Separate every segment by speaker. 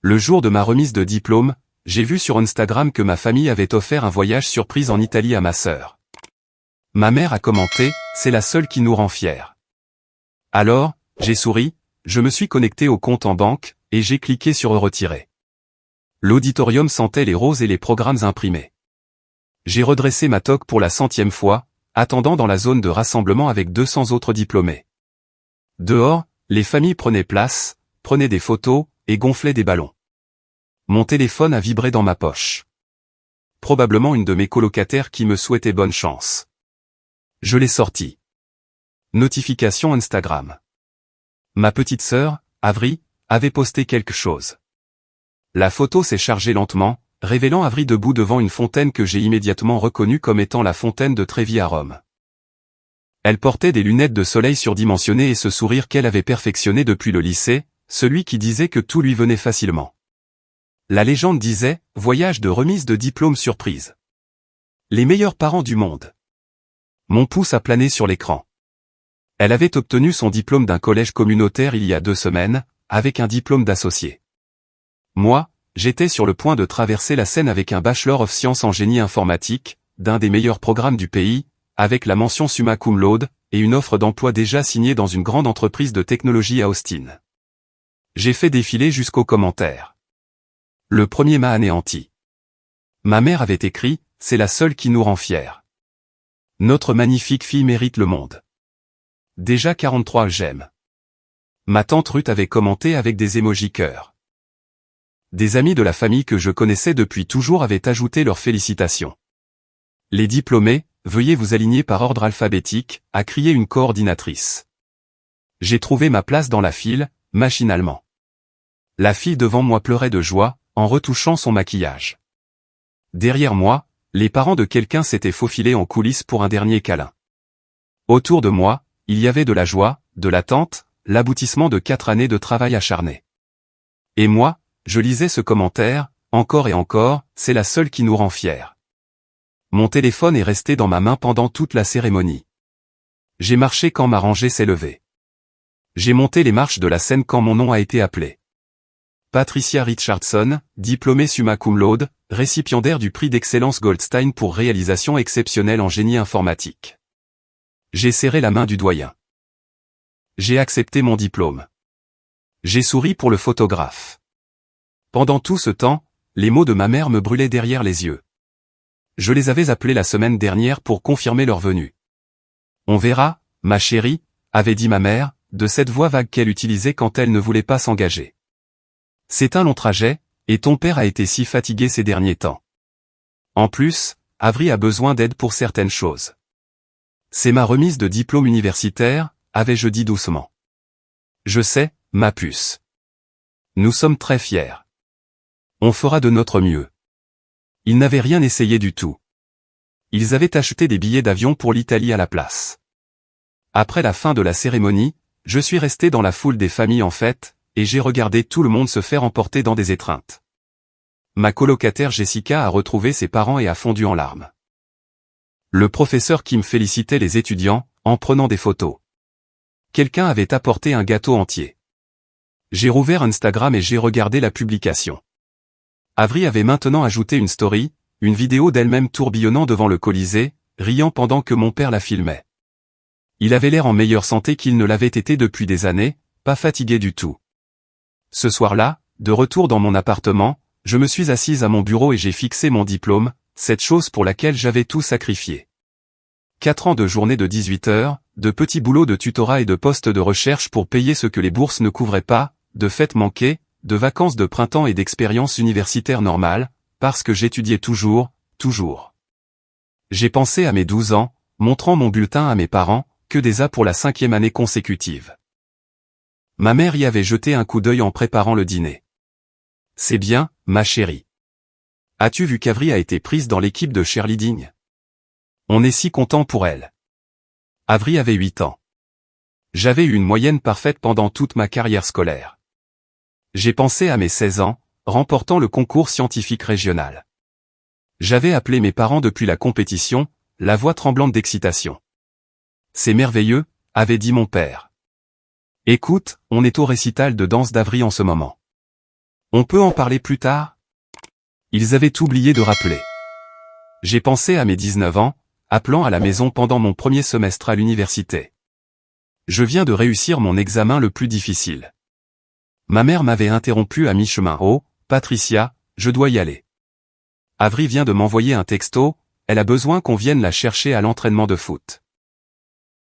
Speaker 1: Le jour de ma remise de diplôme, j'ai vu sur Instagram que ma famille avait offert un voyage surprise en Italie à ma sœur. Ma mère a commenté, c'est la seule qui nous rend fiers. Alors, j'ai souri, je me suis connecté au compte en banque, et j'ai cliqué sur retirer. L'auditorium sentait les roses et les programmes imprimés. J'ai redressé ma toque pour la 100e fois, attendant dans la zone de rassemblement avec 200 autres diplômés. Dehors, les familles prenaient place, prenaient des photos, et gonflaient des ballons. Mon téléphone a vibré dans ma poche. Probablement une de mes colocataires qui me souhaitait bonne chance. Je l'ai sorti. Notification Instagram. Ma petite sœur, Avri, avait posté quelque chose. La photo s'est chargée lentement, révélant Avri debout devant une fontaine que j'ai immédiatement reconnue comme étant la fontaine de Trevi à Rome. Elle portait des lunettes de soleil surdimensionnées et ce sourire qu'elle avait perfectionné depuis le lycée, celui qui disait que tout lui venait facilement. La légende disait, voyage de remise de diplôme surprise. Les meilleurs parents du monde. Mon pouce a plané sur l'écran. Elle avait obtenu son diplôme d'un collège communautaire il y a 2 semaines, avec un diplôme d'associé. Moi, j'étais sur le point de traverser la Seine avec un Bachelor of Science en génie informatique, d'un des meilleurs programmes du pays, avec la mention summa cum laude, et une offre d'emploi déjà signée dans une grande entreprise de technologie à Austin. J'ai fait défiler jusqu'aux commentaires. Le premier m'a anéanti. Ma mère avait écrit, c'est la seule qui nous rend fiers. Notre magnifique fille mérite le monde. Déjà 43 j'aime. Ma tante Ruth avait commenté avec des émojis cœur. Des amis de la famille que je connaissais depuis toujours avaient ajouté leurs félicitations. Les diplômés, veuillez vous aligner par ordre alphabétique, a crié une coordinatrice. J'ai trouvé ma place dans la file, machinalement. La fille devant moi pleurait de joie, en retouchant son maquillage. Derrière moi, les parents de quelqu'un s'étaient faufilés en coulisses pour un dernier câlin. Autour de moi, il y avait de la joie, de l'attente, l'aboutissement de 4 années de travail acharné. Et moi, je lisais ce commentaire, encore et encore, c'est la seule qui nous rend fiers. Mon téléphone est resté dans ma main pendant toute la cérémonie. J'ai marché quand ma rangée s'est levée. J'ai monté les marches de la scène quand mon nom a été appelé. Patricia Richardson, diplômée summa cum laude, récipiendaire du prix d'excellence Goldstein pour réalisation exceptionnelle en génie informatique. J'ai serré la main du doyen. J'ai accepté mon diplôme. J'ai souri pour le photographe. Pendant tout ce temps, les mots de ma mère me brûlaient derrière les yeux. Je les avais appelés la semaine dernière pour confirmer leur venue. On verra, ma chérie, avait dit ma mère, de cette voix vague qu'elle utilisait quand elle ne voulait pas s'engager. C'est un long trajet, et ton père a été si fatigué ces derniers temps. En plus, Avri a besoin d'aide pour certaines choses. C'est ma remise de diplôme universitaire, avais-je dit doucement. Je sais, ma puce. Nous sommes très fiers. On fera de notre mieux. Ils n'avaient rien essayé du tout. Ils avaient acheté des billets d'avion pour l'Italie à la place. Après la fin de la cérémonie, je suis resté dans la foule des familles en fête, et j'ai regardé tout le monde se faire emporter dans des étreintes. Ma colocataire Jessica a retrouvé ses parents et a fondu en larmes. Le professeur Kim félicitait les étudiants, en prenant des photos. Quelqu'un avait apporté un gâteau entier. J'ai rouvert Instagram et j'ai regardé la publication. Avri avait maintenant ajouté une story, une vidéo d'elle-même tourbillonnant devant le Colisée, riant pendant que mon père la filmait. Il avait l'air en meilleure santé qu'il ne l'avait été depuis des années, pas fatigué du tout. Ce soir-là, de retour dans mon appartement, je me suis assise à mon bureau et j'ai fixé mon diplôme, cette chose pour laquelle j'avais tout sacrifié. 4 ans de journée de 18 heures, de petits boulots de tutorat et de postes de recherche pour payer ce que les bourses ne couvraient pas, de fêtes manquées, de vacances de printemps et d'expériences universitaires normales, parce que j'étudiais toujours. J'ai pensé à mes 12 ans, montrant mon bulletin à mes parents, que des A pour la 5e année consécutive. Ma mère y avait jeté un coup d'œil en préparant le dîner. C'est bien, ma chérie. As-tu vu qu'Avri a été prise dans l'équipe de cheerleading? On est si content pour elle. Avri avait 8 ans. J'avais eu une moyenne parfaite pendant toute ma carrière scolaire. J'ai pensé à mes 16 ans, remportant le concours scientifique régional. J'avais appelé mes parents depuis la compétition, la voix tremblante d'excitation. C'est merveilleux, avait dit mon père. Écoute, on est au récital de danse d'Avri en ce moment. On peut en parler plus tard? Ils avaient oublié de rappeler. J'ai pensé à mes 19 ans, appelant à la maison pendant mon premier semestre à l'université. Je viens de réussir mon examen le plus difficile. Ma mère m'avait interrompu à mi-chemin. Oh, Patricia, je dois y aller. Avery vient de m'envoyer un texto, elle a besoin qu'on vienne la chercher à l'entraînement de foot.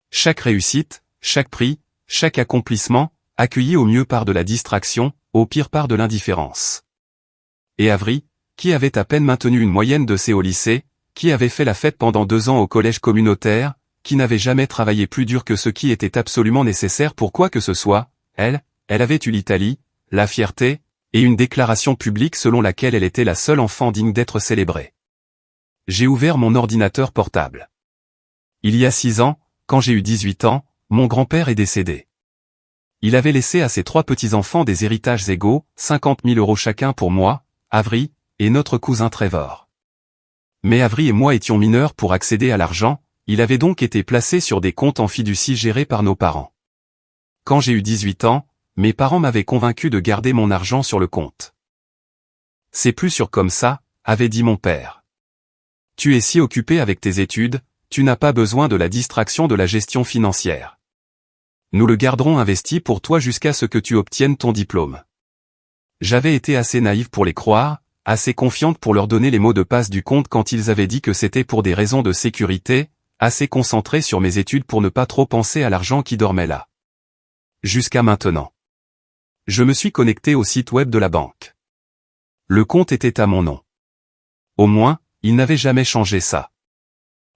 Speaker 1: Chaque réussite, chaque prix, chaque accomplissement, accueilli au mieux par de la distraction, au pire par de l'indifférence. Et Avery, qui avait à peine maintenu une moyenne de C au lycée, qui avait fait la fête pendant 2 ans au collège communautaire, qui n'avait jamais travaillé plus dur que ce qui était absolument nécessaire pour quoi que ce soit, elle avait eu l'Italie, la fierté, et une déclaration publique selon laquelle elle était la seule enfant digne d'être célébrée. J'ai ouvert mon ordinateur portable. Il y a 6 ans, quand j'ai eu 18 ans, mon grand-père est décédé. Il avait laissé à ses 3 petits-enfants des héritages égaux, 50 000 € chacun pour moi, Avery, et notre cousin Trevor. Mais Avery et moi étions mineurs pour accéder à l'argent, il avait donc été placé sur des comptes en fiducie gérés par nos parents. Quand j'ai eu 18 ans, mes parents m'avaient convaincu de garder mon argent sur le compte. C'est plus sûr comme ça, avait dit mon père. Tu es si occupé avec tes études, tu n'as pas besoin de la distraction de la gestion financière. Nous le garderons investi pour toi jusqu'à ce que tu obtiennes ton diplôme. J'avais été assez naïf pour les croire, assez confiante pour leur donner les mots de passe du compte quand ils avaient dit que c'était pour des raisons de sécurité, assez concentrée sur mes études pour ne pas trop penser à l'argent qui dormait là. Jusqu'à maintenant. Je me suis connecté au site web de la banque. Le compte était à mon nom. Au moins, il n'avait jamais changé ça.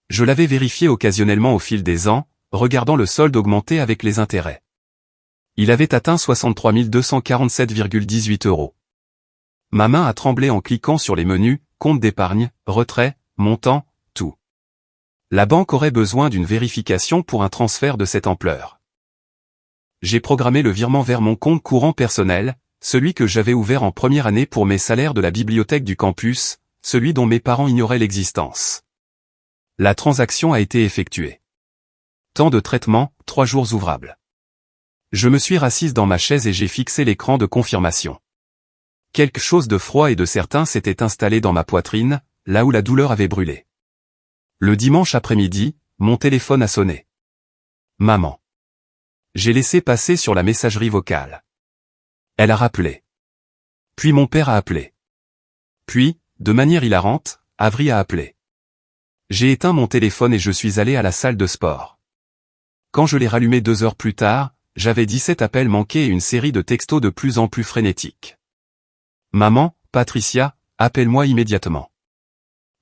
Speaker 1: Je l'avais vérifié occasionnellement au fil des ans, regardant le solde augmenter avec les intérêts. Il avait atteint 63 247,18 €. Ma main a tremblé en cliquant sur les menus, compte d'épargne, retrait, montant, tout. La banque aurait besoin d'une vérification pour un transfert de cette ampleur. J'ai programmé le virement vers mon compte courant personnel, celui que j'avais ouvert en première année pour mes salaires de la bibliothèque du campus, celui dont mes parents ignoraient l'existence. La transaction a été effectuée. Temps de traitement, 3 jours ouvrables. Je me suis rassise dans ma chaise et j'ai fixé l'écran de confirmation. Quelque chose de froid et de certain s'était installé dans ma poitrine, là où la douleur avait brûlé. Le dimanche après-midi, mon téléphone a sonné. Maman. J'ai laissé passer sur la messagerie vocale. Elle a rappelé. Puis mon père a appelé. Puis, de manière hilarante, Avery a appelé. J'ai éteint mon téléphone et je suis allé à la salle de sport. Quand je l'ai rallumé 2 heures plus tard, j'avais 17 appels manqués et une série de textos de plus en plus frénétiques. Maman, Patricia, appelle-moi immédiatement.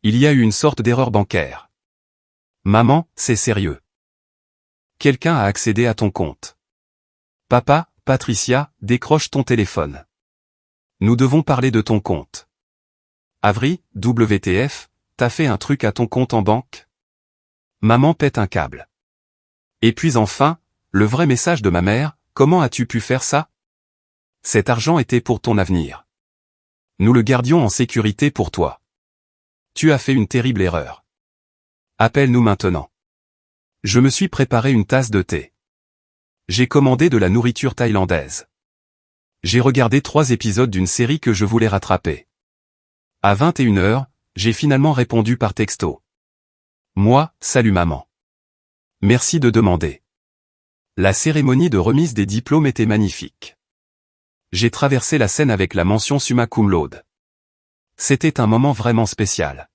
Speaker 1: Il y a eu une sorte d'erreur bancaire. Maman, c'est sérieux. Quelqu'un a accédé à ton compte. Papa, Patricia, décroche ton téléphone. Nous devons parler de ton compte. Avery, WTF, t'as fait un truc à ton compte en banque? Maman pète un câble. Et puis enfin, le vrai message de ma mère, comment as-tu pu faire ça? Cet argent était pour ton avenir. Nous le gardions en sécurité pour toi. Tu as fait une terrible erreur. Appelle-nous maintenant. Je me suis préparé une tasse de thé. J'ai commandé de la nourriture thaïlandaise. J'ai regardé 3 épisodes d'une série que je voulais rattraper. À 21 h, j'ai finalement répondu par texto. Moi, salut maman. Merci de demander. La cérémonie de remise des diplômes était magnifique. J'ai traversé la scène avec la mention summa cum laude. C'était un moment vraiment spécial.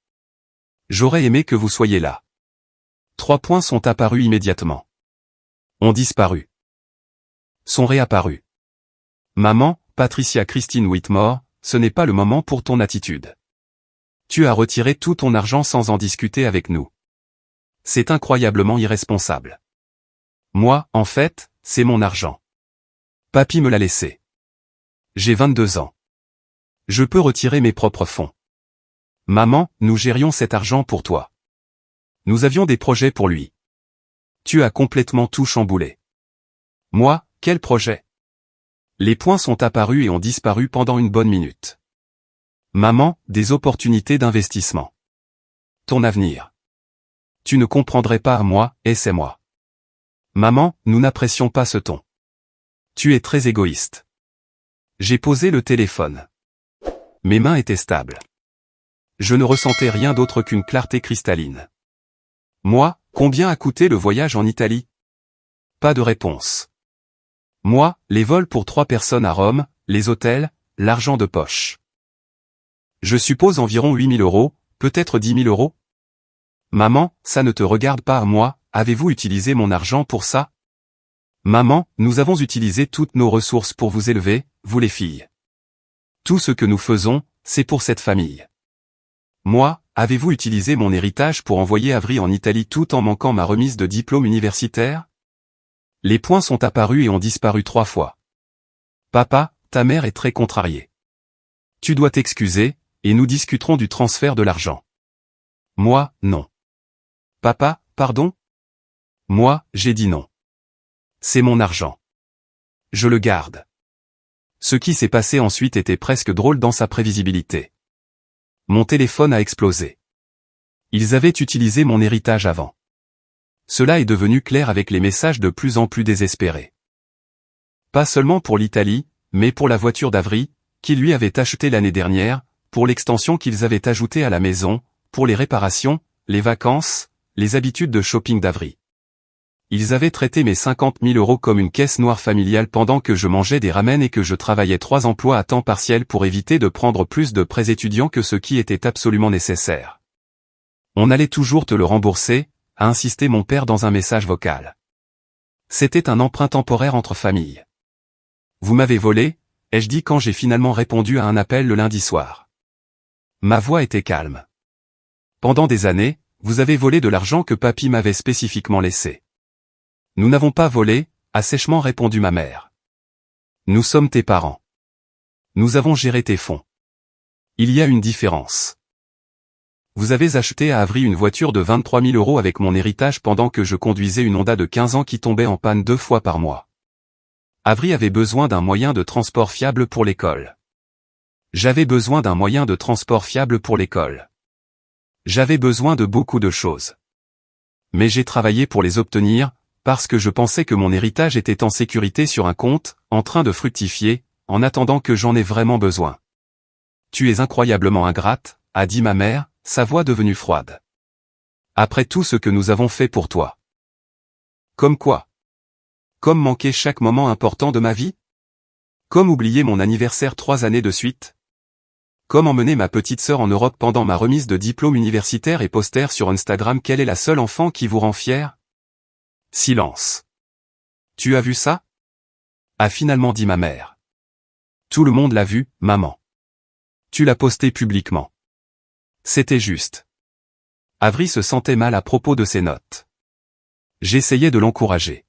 Speaker 1: J'aurais aimé que vous soyez là. 3 points sont apparus immédiatement. Ont disparu. Sont réapparus. Maman, Patricia Christine Whitmore, ce n'est pas le moment pour ton attitude. Tu as retiré tout ton argent sans en discuter avec nous. C'est incroyablement irresponsable. Moi, en fait, c'est mon argent. Papy me l'a laissé. J'ai 22 ans. Je peux retirer mes propres fonds. Maman, nous gérions cet argent pour toi. Nous avions des projets pour lui. Tu as complètement tout chamboulé. Moi, quel projet? Les points sont apparus et ont disparu pendant une bonne minute. Maman, des opportunités d'investissement. Ton avenir. Tu ne comprendrais pas à moi, et c'est moi. Maman, nous n'apprécions pas ce ton. Tu es très égoïste. J'ai posé le téléphone. Mes mains étaient stables. Je ne ressentais rien d'autre qu'une clarté cristalline. Moi, combien a coûté le voyage en Italie? Pas de réponse. Moi, les vols pour 3 personnes à Rome, les hôtels, l'argent de poche. Je suppose environ 8 000 €, peut-être 10 000 €. Maman, ça ne te regarde pas à moi, avez-vous utilisé mon argent pour ça? Maman, nous avons utilisé toutes nos ressources pour vous élever, vous les filles. Tout ce que nous faisons, c'est pour cette famille. Moi, avez-vous utilisé mon héritage pour envoyer Avery en Italie tout en manquant ma remise de diplôme universitaire? Les points sont apparus et ont disparu 3 fois. Papa, ta mère est très contrariée. Tu dois t'excuser, et nous discuterons du transfert de l'argent. Moi, non. Papa, pardon? Moi, j'ai dit non. C'est mon argent. Je le garde. Ce qui s'est passé ensuite était presque drôle dans sa prévisibilité. Mon téléphone a explosé. Ils avaient utilisé mon héritage avant. Cela est devenu clair avec les messages de plus en plus désespérés. Pas seulement pour l'Italie, mais pour la voiture d'Avery, qu'ils lui avaient achetée l'année dernière, pour l'extension qu'ils avaient ajoutée à la maison, pour les réparations, les vacances, les habitudes de shopping d'Avery. Ils avaient traité mes 50 000 € comme une caisse noire familiale pendant que je mangeais des ramen et que je travaillais 3 emplois à temps partiel pour éviter de prendre plus de prêts étudiants que ce qui était absolument nécessaire. On allait toujours te le rembourser, a insisté mon père dans un message vocal. C'était un emprunt temporaire entre familles. Vous m'avez volé, ai-je dit quand j'ai finalement répondu à un appel le lundi soir. Ma voix était calme. Pendant des années, vous avez volé de l'argent que papy m'avait spécifiquement laissé. Nous n'avons pas volé, a sèchement répondu ma mère. Nous sommes tes parents. Nous avons géré tes fonds. Il y a une différence. Vous avez acheté à Avery une voiture de 23 000 € avec mon héritage pendant que je conduisais une Honda de 15 ans qui tombait en panne 2 fois par mois. Avery avait besoin d'un moyen de transport fiable pour l'école. J'avais besoin d'un moyen de transport fiable pour l'école. J'avais besoin de beaucoup de choses. Mais j'ai travaillé pour les obtenir, parce que je pensais que mon héritage était en sécurité sur un compte, en train de fructifier, en attendant que j'en ai vraiment besoin. Tu es incroyablement ingrate, a dit ma mère, sa voix devenue froide. Après tout ce que nous avons fait pour toi. Comme quoi? Comme manquer chaque moment important de ma vie? Comme oublier mon anniversaire 3 années de suite? Comme emmener ma petite sœur en Europe pendant ma remise de diplôme universitaire et poster sur Instagram qu'elle est la seule enfant qui vous rend fier? Silence. Tu as vu ça? A finalement dit ma mère. Tout le monde l'a vu, maman. Tu l'as posté publiquement. C'était juste. Avery se sentait mal à propos de ses notes. J'essayais de l'encourager.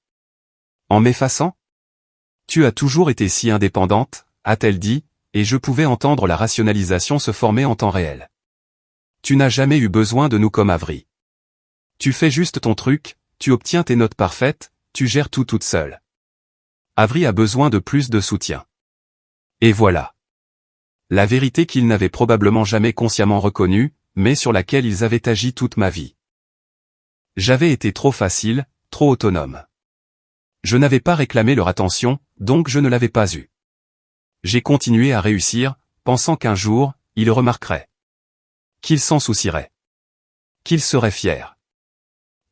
Speaker 1: En m'effaçant? Tu as toujours été si indépendante, a-t-elle dit, et je pouvais entendre la rationalisation se former en temps réel. Tu n'as jamais eu besoin de nous comme Avery. Tu fais juste ton truc, tu obtiens tes notes parfaites, tu gères tout toute seule. Avery a besoin de plus de soutien. Et voilà. La vérité qu'ils n'avaient probablement jamais consciemment reconnue, mais sur laquelle ils avaient agi toute ma vie. J'avais été trop facile, trop autonome. Je n'avais pas réclamé leur attention, donc je ne l'avais pas eue. J'ai continué à réussir, pensant qu'un jour, ils remarqueraient. Qu'ils s'en soucieraient. Qu'ils seraient fiers.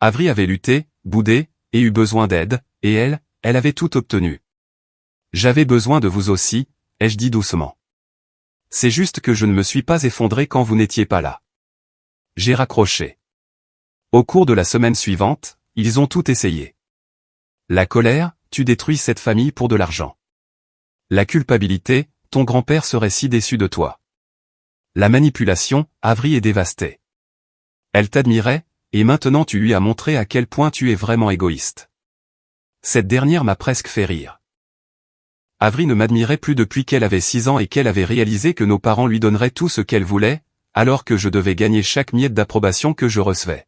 Speaker 1: Avery avait lutté, boudé, et eu besoin d'aide, et elle avait tout obtenu. J'avais besoin de vous aussi, ai-je dit doucement. C'est juste que je ne me suis pas effondré quand vous n'étiez pas là. J'ai raccroché. Au cours de la semaine suivante, ils ont tout essayé. La colère, tu détruis cette famille pour de l'argent. La culpabilité, ton grand-père serait si déçu de toi. La manipulation, Avery est dévastée. Elle t'admirait, et maintenant tu lui as montré à quel point tu es vraiment égoïste. Cette dernière m'a presque fait rire. Avery ne m'admirait plus depuis qu'elle avait 6 ans et qu'elle avait réalisé que nos parents lui donneraient tout ce qu'elle voulait, alors que je devais gagner chaque miette d'approbation que je recevais.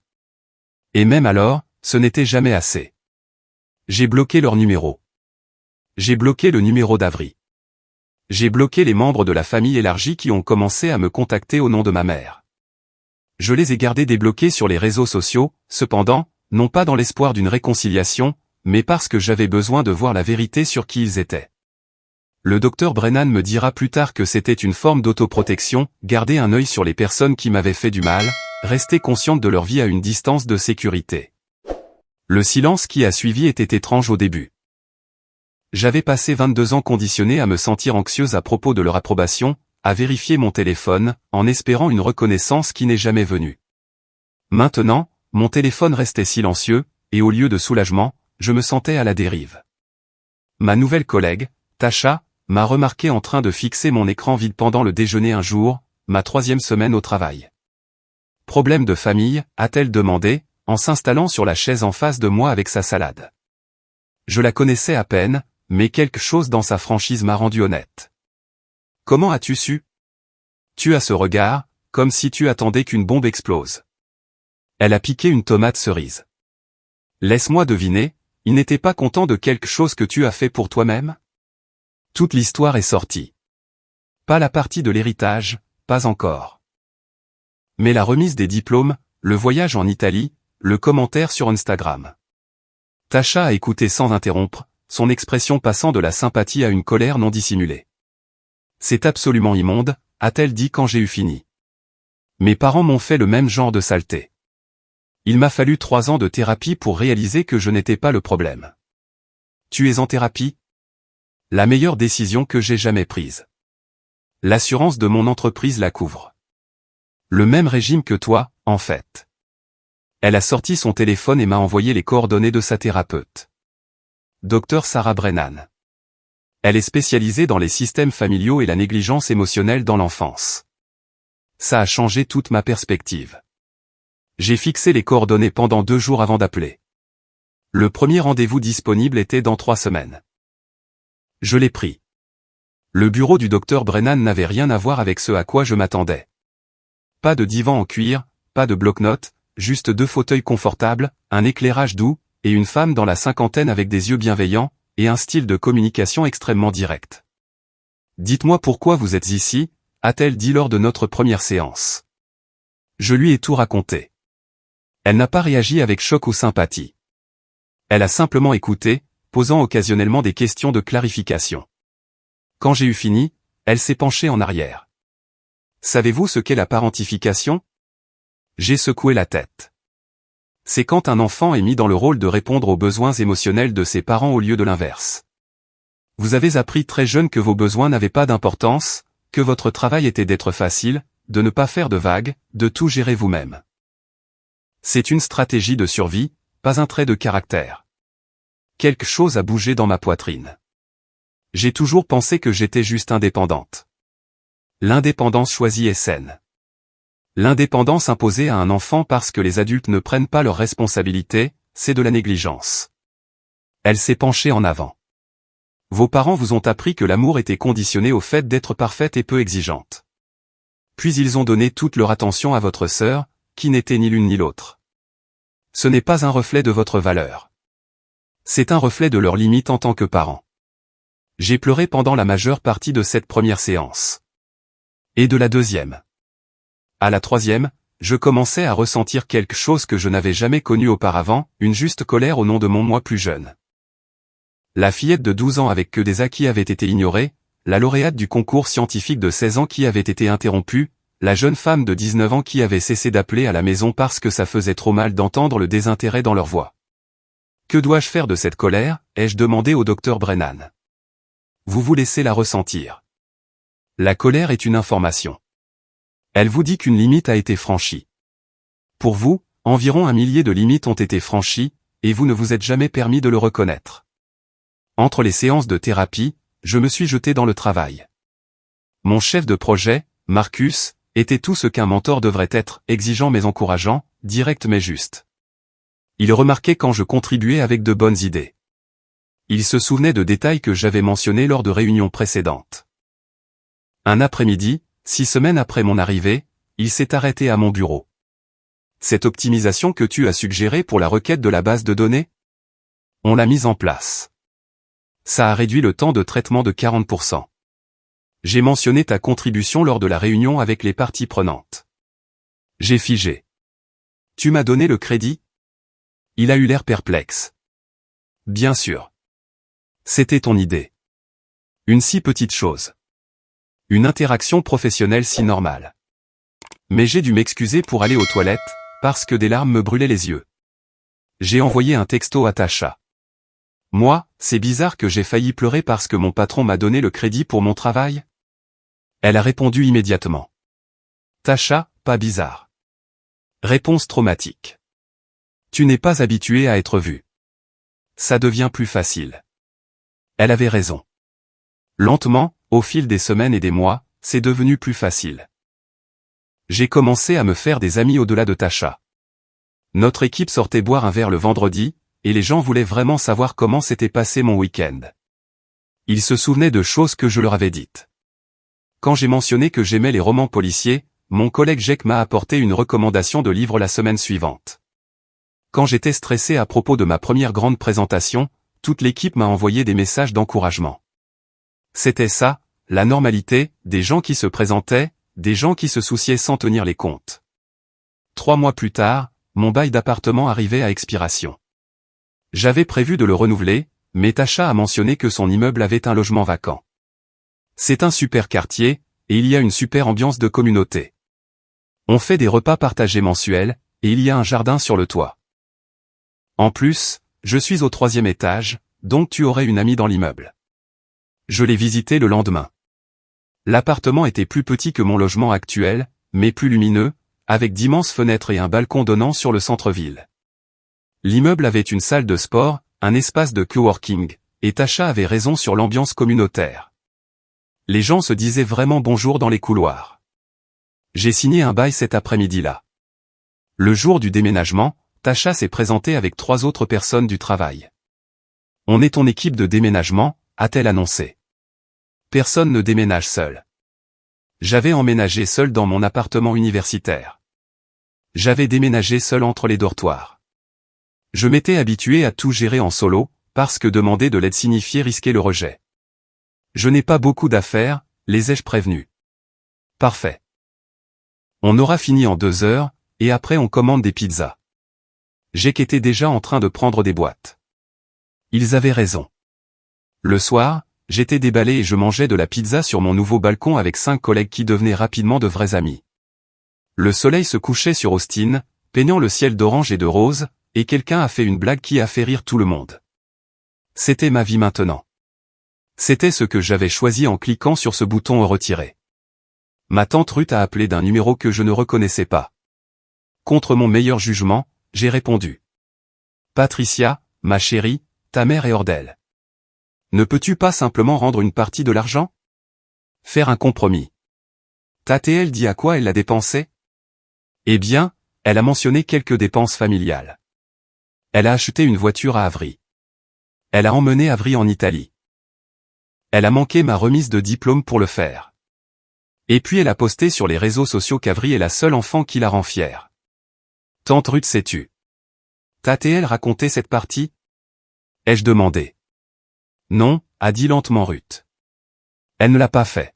Speaker 1: Et même alors, ce n'était jamais assez. J'ai bloqué leur numéro. J'ai bloqué le numéro d'Avery. J'ai bloqué les membres de la famille élargie qui ont commencé à me contacter au nom de ma mère. Je les ai gardés débloqués sur les réseaux sociaux, cependant, non pas dans l'espoir d'une réconciliation, mais parce que j'avais besoin de voir la vérité sur qui ils étaient. Le docteur Brennan me dira plus tard que c'était une forme d'autoprotection, garder un œil sur les personnes qui m'avaient fait du mal, rester consciente de leur vie à une distance de sécurité. Le silence qui a suivi était étrange au début. J'avais passé 22 ans conditionné à me sentir anxieuse à propos de leur approbation, à vérifier mon téléphone, en espérant une reconnaissance qui n'est jamais venue. Maintenant, mon téléphone restait silencieux, et au lieu de soulagement, je me sentais à la dérive. Ma nouvelle collègue, Tasha, m'a remarqué en train de fixer mon écran vide pendant le déjeuner un jour, ma 3e semaine au travail. Problème de famille, a-t-elle demandé, en s'installant sur la chaise en face de moi avec sa salade. Je la connaissais à peine, mais quelque chose dans sa franchise m'a rendu honnête. Comment as-tu su? Tu as ce regard, comme si tu attendais qu'une bombe explose. Elle a piqué une tomate cerise. Laisse-moi deviner, il n'était pas content de quelque chose que tu as fait pour toi-même? Toute l'histoire est sortie. Pas la partie de l'héritage, pas encore. Mais la remise des diplômes, le voyage en Italie, le commentaire sur Instagram. Tasha a écouté sans interrompre, son expression passant de la sympathie à une colère non dissimulée. C'est absolument immonde, a-t-elle dit quand j'ai eu fini. Mes parents m'ont fait le même genre de saleté. Il m'a fallu 3 ans de thérapie pour réaliser que je n'étais pas le problème. Tu es en thérapie? La meilleure décision que j'ai jamais prise. L'assurance de mon entreprise la couvre. Le même régime que toi, en fait. Elle a sorti son téléphone et m'a envoyé les coordonnées de sa thérapeute. Dr Sarah Brennan. Elle est spécialisée dans les systèmes familiaux et la négligence émotionnelle dans l'enfance. Ça a changé toute ma perspective. J'ai fixé les coordonnées pendant 2 jours avant d'appeler. Le premier rendez-vous disponible était dans 3 semaines. Je l'ai pris. Le bureau du docteur Brennan n'avait rien à voir avec ce à quoi je m'attendais. Pas de divan en cuir, pas de bloc-notes, juste 2 fauteuils confortables, un éclairage doux, et une femme dans la cinquantaine avec des yeux bienveillants, et un style de communication extrêmement direct. Dites-moi pourquoi vous êtes ici, a-t-elle dit lors de notre première séance. Je lui ai tout raconté. Elle n'a pas réagi avec choc ou sympathie. Elle a simplement écouté, posant occasionnellement des questions de clarification. Quand j'ai eu fini, elle s'est penchée en arrière. Savez-vous ce qu'est la parentification? J'ai secoué la tête. C'est quand un enfant est mis dans le rôle de répondre aux besoins émotionnels de ses parents au lieu de l'inverse. Vous avez appris très jeune que vos besoins n'avaient pas d'importance, que votre travail était d'être facile, de ne pas faire de vagues, de tout gérer vous-même. C'est une stratégie de survie, pas un trait de caractère. Quelque chose a bougé dans ma poitrine. J'ai toujours pensé que j'étais juste indépendante. L'indépendance choisie est saine. L'indépendance imposée à un enfant parce que les adultes ne prennent pas leurs responsabilités, c'est de la négligence. Elle s'est penchée en avant. Vos parents vous ont appris que l'amour était conditionné au fait d'être parfaite et peu exigeante. Puis ils ont donné toute leur attention à votre sœur, qui n'était ni l'une ni l'autre. Ce n'est pas un reflet de votre valeur. C'est un reflet de leurs limites en tant que parents. J'ai pleuré pendant la majeure partie de cette première séance. Et de la deuxième. À la 3e, je commençais à ressentir quelque chose que je n'avais jamais connu auparavant, une juste colère au nom de mon moi plus jeune. La fillette de 12 ans avec que des acquis avaient été ignorés, la lauréate du concours scientifique de 16 ans qui avait été interrompue, la jeune femme de 19 ans qui avait cessé d'appeler à la maison parce que ça faisait trop mal d'entendre le désintérêt dans leur voix. Que dois-je faire de cette colère, ai-je demandé au docteur Brennan. Vous vous laissez la ressentir. La colère est une information. Elle vous dit qu'une limite a été franchie. Pour vous, environ 1 millier de limites ont été franchies, et vous ne vous êtes jamais permis de le reconnaître. Entre les séances de thérapie, je me suis jeté dans le travail. Mon chef de projet, Marcus, était tout ce qu'un mentor devrait être, exigeant mais encourageant, direct mais juste. Il remarquait quand je contribuais avec de bonnes idées. Il se souvenait de détails que j'avais mentionnés lors de réunions précédentes. Un après-midi, 6 semaines après mon arrivée, il s'est arrêté à mon bureau. Cette optimisation que tu as suggérée pour la requête de la base de données? On l'a mise en place. Ça a réduit le temps de traitement de 40%. J'ai mentionné ta contribution lors de la réunion avec les parties prenantes. J'ai figé. Tu m'as donné le crédit? Il a eu l'air perplexe. Bien sûr. C'était ton idée. Une si petite chose. Une interaction professionnelle si normale. Mais j'ai dû m'excuser pour aller aux toilettes, parce que des larmes me brûlaient les yeux. J'ai envoyé un texto à Tasha. Moi, c'est bizarre que j'ai failli pleurer parce que mon patron m'a donné le crédit pour mon travail. Elle a répondu immédiatement. Tasha, pas bizarre. Réponse traumatique. Tu n'es pas habitué à être vu. Ça devient plus facile. Elle avait raison. Lentement, au fil des semaines et des mois, c'est devenu plus facile. J'ai commencé à me faire des amis au-delà de Tasha. Notre équipe sortait boire un verre le vendredi, et les gens voulaient vraiment savoir comment s'était passé mon week-end. Ils se souvenaient de choses que je leur avais dites. Quand j'ai mentionné que j'aimais les romans policiers, mon collègue Jake m'a apporté une recommandation de livre la semaine suivante. Quand j'étais stressé à propos de ma première grande présentation, toute l'équipe m'a envoyé des messages d'encouragement. C'était ça, la normalité, des gens qui se présentaient, des gens qui se souciaient sans tenir les comptes. 3 mois plus tard, mon bail d'appartement arrivait à expiration. J'avais prévu de le renouveler, mais Tasha a mentionné que son immeuble avait un logement vacant. C'est un super quartier, et il y a une super ambiance de communauté. On fait des repas partagés mensuels, et il y a un jardin sur le toit. En plus, je suis au 3e étage, donc tu aurais une amie dans l'immeuble. Je l'ai visité le lendemain. L'appartement était plus petit que mon logement actuel, mais plus lumineux, avec d'immenses fenêtres et un balcon donnant sur le centre-ville. L'immeuble avait une salle de sport, un espace de coworking, et Tasha avait raison sur l'ambiance communautaire. Les gens se disaient vraiment bonjour dans les couloirs. J'ai signé un bail cet après-midi-là. Le jour du déménagement, Tasha s'est présentée avec 3 autres personnes du travail. On est ton équipe de déménagement, a-t-elle annoncé. Personne ne déménage seul. J'avais emménagé seul dans mon appartement universitaire. J'avais déménagé seul entre les dortoirs. Je m'étais habitué à tout gérer en solo, parce que demander de l'aide signifiait risquer le rejet. Je n'ai pas beaucoup d'affaires, les ai-je prévenus. Parfait. On aura fini en 2 heures, et après on commande des pizzas. Jake était déjà en train de prendre des boîtes. Ils avaient raison. Le soir, j'étais déballé et je mangeais de la pizza sur mon nouveau balcon avec 5 collègues qui devenaient rapidement de vrais amis. Le soleil se couchait sur Austin, peignant le ciel d'orange et de rose, et quelqu'un a fait une blague qui a fait rire tout le monde. C'était ma vie maintenant. C'était ce que j'avais choisi en cliquant sur ce bouton retirer. Ma tante Ruth a appelé d'un numéro que je ne reconnaissais pas. Contre mon meilleur jugement, j'ai répondu. Patricia, ma chérie, ta mère est hors d'elle. Ne peux-tu pas simplement rendre une partie de l'argent? Faire un compromis. Ta TL dit à quoi elle l'a dépensé? Eh bien, elle a mentionné quelques dépenses familiales. Elle a acheté une voiture à Avry. Elle a emmené Avry en Italie. Elle a manqué ma remise de diplôme pour le faire. Et puis elle a posté sur les réseaux sociaux qu'Avry est la seule enfant qui la rend fière. Tante Ruth, sais-tu? T'a-t-elle raconté cette partie? Ai-je demandé. Non, a dit lentement Ruth. Elle ne l'a pas fait.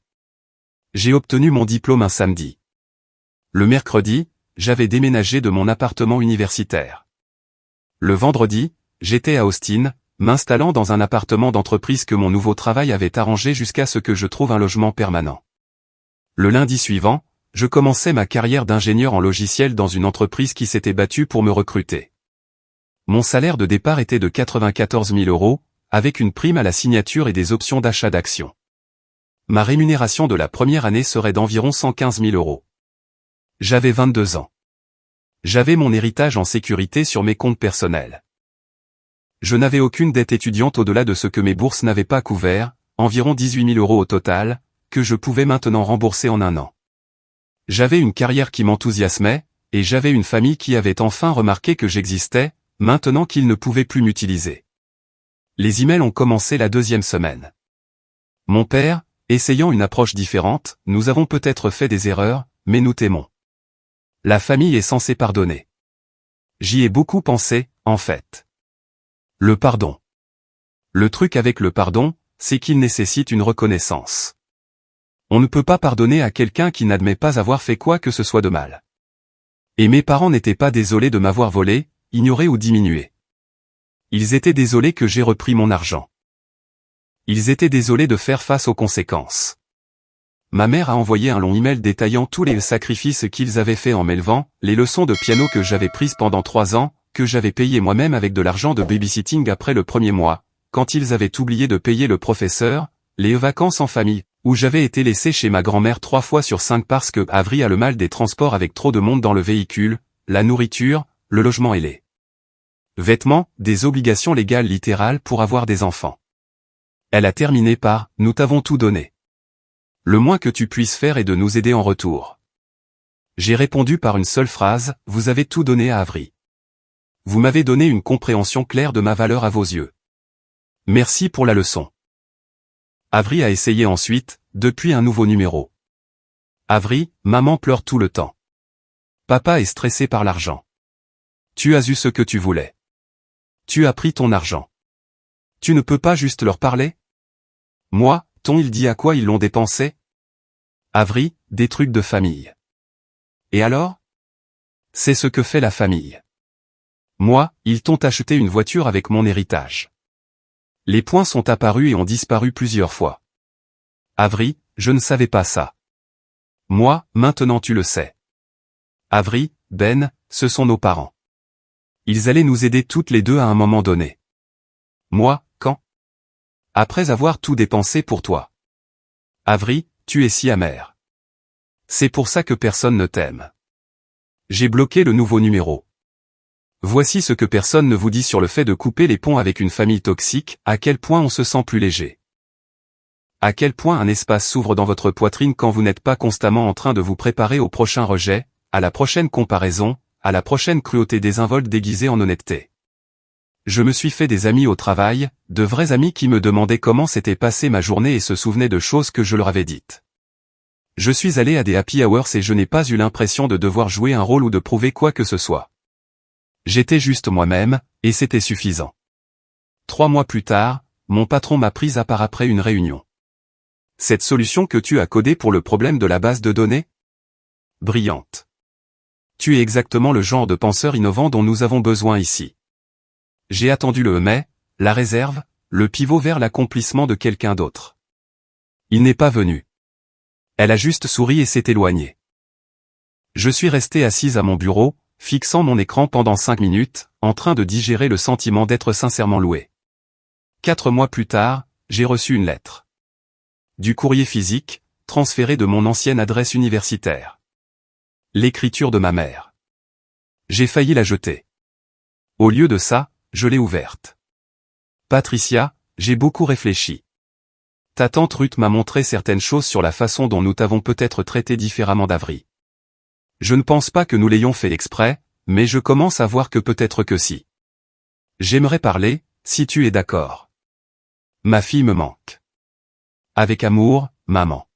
Speaker 1: J'ai obtenu mon diplôme un samedi. Le mercredi, j'avais déménagé de mon appartement universitaire. Le vendredi, j'étais à Austin, m'installant dans un appartement d'entreprise que mon nouveau travail avait arrangé jusqu'à ce que je trouve un logement permanent. Le lundi suivant, je commençais ma carrière d'ingénieur en logiciel dans une entreprise qui s'était battue pour me recruter. Mon salaire de départ était de 94 000 €, avec une prime à la signature et des options d'achat d'actions. Ma rémunération de la première année serait d'environ 115 000 €. J'avais 22 ans. J'avais mon héritage en sécurité sur mes comptes personnels. Je n'avais aucune dette étudiante au-delà de ce que mes bourses n'avaient pas couvert, environ 18 000 € au total, que je pouvais maintenant rembourser en un an. J'avais une carrière qui m'enthousiasmait, et j'avais une famille qui avait enfin remarqué que j'existais, maintenant qu'ils ne pouvaient plus m'utiliser. Les emails ont commencé la 2e semaine. Mon père, essayant une approche différente, nous avons peut-être fait des erreurs, mais nous t'aimons. La famille est censée pardonner. J'y ai beaucoup pensé, en fait. Le pardon. Le truc avec le pardon, c'est qu'il nécessite une reconnaissance. On ne peut pas pardonner à quelqu'un qui n'admet pas avoir fait quoi que ce soit de mal. Et mes parents n'étaient pas désolés de m'avoir volé, ignoré ou diminué. Ils étaient désolés que j'ai repris mon argent. Ils étaient désolés de faire face aux conséquences. Ma mère a envoyé un long email détaillant tous les sacrifices qu'ils avaient faits en m'élevant, les leçons de piano que j'avais prises pendant 3 ans, que j'avais payées moi-même avec de l'argent de babysitting après le premier mois, quand ils avaient oublié de payer le professeur, les vacances en famille, où j'avais été laissé chez ma grand-mère 3 fois sur 5 parce que Avery a le mal des transports avec trop de monde dans le véhicule, la nourriture, le logement et les vêtements, des obligations légales littérales pour avoir des enfants. Elle a terminé par « Nous t'avons tout donné. Le moins que tu puisses faire est de nous aider en retour. » J'ai répondu par une seule phrase, « Vous avez tout donné à Avery. Vous m'avez donné une compréhension claire de ma valeur à vos yeux. Merci pour la leçon. » Avery a essayé ensuite, depuis un nouveau numéro. Avery, maman pleure tout le temps. Papa est stressé par l'argent. Tu as eu ce que tu voulais. Tu as pris ton argent. Tu ne peux pas juste leur parler? Moi, il dit à quoi ils l'ont dépensé? Avery, des trucs de famille. Et alors? C'est ce que fait la famille. Moi, ils t'ont acheté une voiture avec mon héritage. Les points sont apparus et ont disparu plusieurs fois. Avery, je ne savais pas ça. Moi, maintenant tu le sais. Avery, Ben, ce sont nos parents. Ils allaient nous aider toutes les deux à un moment donné. Moi, quand? Après avoir tout dépensé pour toi. Avery, tu es si amer. C'est pour ça que personne ne t'aime. J'ai bloqué le nouveau numéro. Voici ce que personne ne vous dit sur le fait de couper les ponts avec une famille toxique, à quel point on se sent plus léger. À quel point un espace s'ouvre dans votre poitrine quand vous n'êtes pas constamment en train de vous préparer au prochain rejet, à la prochaine comparaison, à la prochaine cruauté désinvolte déguisée en honnêteté. Je me suis fait des amis au travail, de vrais amis qui me demandaient comment s'était passée ma journée et se souvenaient de choses que je leur avais dites. Je suis allé à des happy hours et je n'ai pas eu l'impression de devoir jouer un rôle ou de prouver quoi que ce soit. J'étais juste moi-même, et c'était suffisant. 3 mois plus tard, mon patron m'a prise à part après une réunion. Cette solution que tu as codée pour le problème de la base de données? Brillante. Tu es exactement le genre de penseur innovant dont nous avons besoin ici. J'ai attendu le mais, la réserve, le pivot vers l'accomplissement de quelqu'un d'autre. Il n'est pas venu. Elle a juste souri et s'est éloignée. Je suis resté assise à mon bureau, fixant mon écran pendant 5 minutes, en train de digérer le sentiment d'être sincèrement loué. 4 mois plus tard, j'ai reçu une lettre. Du courrier physique, transféré de mon ancienne adresse universitaire. L'écriture de ma mère. J'ai failli la jeter. Au lieu de ça, je l'ai ouverte. Patricia, j'ai beaucoup réfléchi. Ta tante Ruth m'a montré certaines choses sur la façon dont nous t'avons peut-être traité différemment d'Avery. Je ne pense pas que nous l'ayons fait exprès, mais je commence à voir que peut-être que si. J'aimerais parler, si tu es d'accord. Ma fille me manque. Avec amour, maman.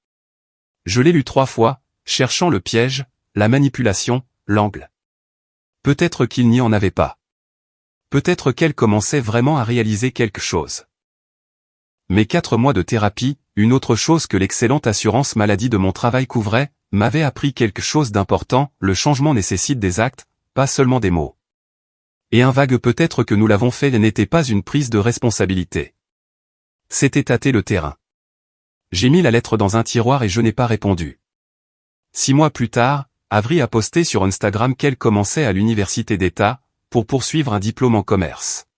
Speaker 1: Je l'ai lu 3 fois, cherchant le piège, la manipulation, l'angle. Peut-être qu'il n'y en avait pas. Peut-être qu'elle commençait vraiment à réaliser quelque chose. Mes 4 mois de thérapie, une autre chose que l'excellente assurance maladie de mon travail couvrait, m'avait appris quelque chose d'important, le changement nécessite des actes, pas seulement des mots. Et un vague peut-être que nous l'avons fait n'était pas une prise de responsabilité. C'était tâter le terrain. J'ai mis la lettre dans un tiroir et je n'ai pas répondu. 6 mois plus tard, Avery a posté sur Instagram qu'elle commençait à l'université d'État, pour poursuivre un diplôme en commerce.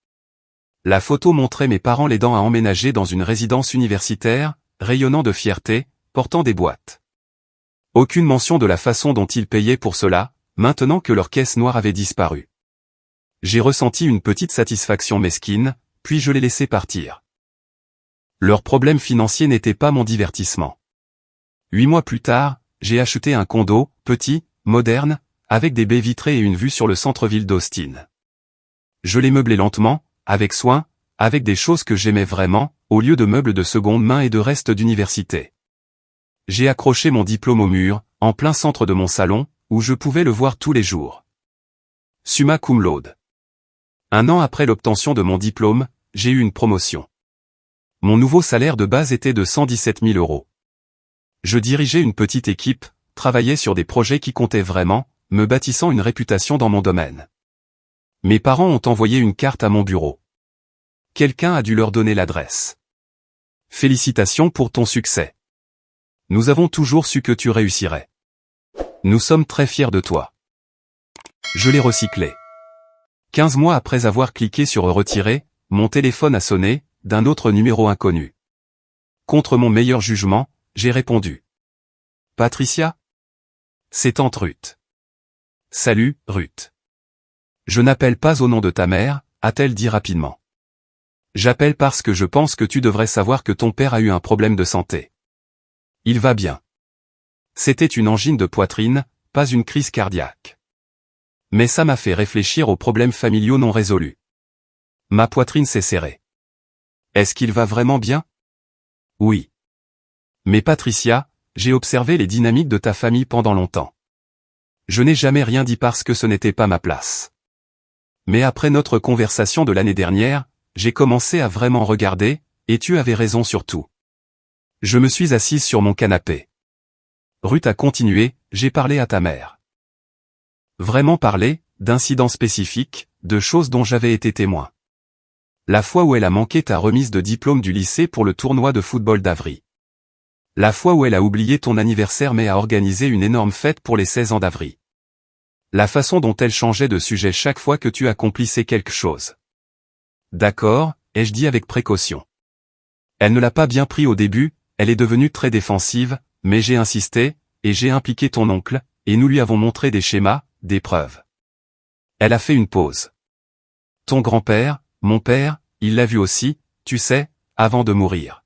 Speaker 1: La photo montrait mes parents l'aidant à emménager dans une résidence universitaire, rayonnant de fierté, portant des boîtes. Aucune mention de la façon dont ils payaient pour cela, maintenant que leur caisse noire avait disparu. J'ai ressenti une petite satisfaction mesquine, puis je les laissai partir. Leur problème financier n'était pas mon divertissement. 8 mois plus tard, j'ai acheté un condo, petit, moderne, avec des baies vitrées et une vue sur le centre-ville d'Austin. Je l'ai meublé lentement, avec soin, avec des choses que j'aimais vraiment, au lieu de meubles de seconde main et de restes d'université. J'ai accroché mon diplôme au mur, en plein centre de mon salon, où je pouvais le voir tous les jours. Summa cum laude. 1 an après l'obtention de mon diplôme, j'ai eu une promotion. Mon nouveau salaire de base était de 117 000 €. Je dirigeais une petite équipe, travaillais sur des projets qui comptaient vraiment, me bâtissant une réputation dans mon domaine. Mes parents ont envoyé une carte à mon bureau. Quelqu'un a dû leur donner l'adresse. Félicitations pour ton succès. Nous avons toujours su que tu réussirais. Nous sommes très fiers de toi. Je l'ai recyclé. 15 mois après avoir cliqué sur retirer, mon téléphone a sonné, d'un autre numéro inconnu. Contre mon meilleur jugement, j'ai répondu. Patricia? C'est tante Ruth. Salut, Ruth. Je n'appelle pas au nom de ta mère, a-t-elle dit rapidement. J'appelle parce que je pense que tu devrais savoir que ton père a eu un problème de santé. Il va bien. C'était une angine de poitrine, pas une crise cardiaque. Mais ça m'a fait réfléchir aux problèmes familiaux non résolus. Ma poitrine s'est serrée. Est-ce qu'il va vraiment bien? Oui. Mais Patricia, j'ai observé les dynamiques de ta famille pendant longtemps. Je n'ai jamais rien dit parce que ce n'était pas ma place. Mais après notre conversation de l'année dernière, j'ai commencé à vraiment regarder, et tu avais raison sur tout. Je me suis assise sur mon canapé. Ruth a continué, j'ai parlé à ta mère. Vraiment parlé, d'incidents spécifiques, de choses dont j'avais été témoin. La fois où elle a manqué ta remise de diplôme du lycée pour le tournoi de football d'Avry. La fois où elle a oublié ton anniversaire mais a organisé une énorme fête pour les 16 ans d'Avry. La façon dont elle changeait de sujet chaque fois que tu accomplissais quelque chose. D'accord, ai-je dit avec précaution. Elle ne l'a pas bien pris au début, elle est devenue très défensive, mais j'ai insisté, et j'ai impliqué ton oncle, et nous lui avons montré des schémas, des preuves. Elle a fait une pause. Ton grand-père, mon père, il l'a vu aussi, tu sais, avant de mourir.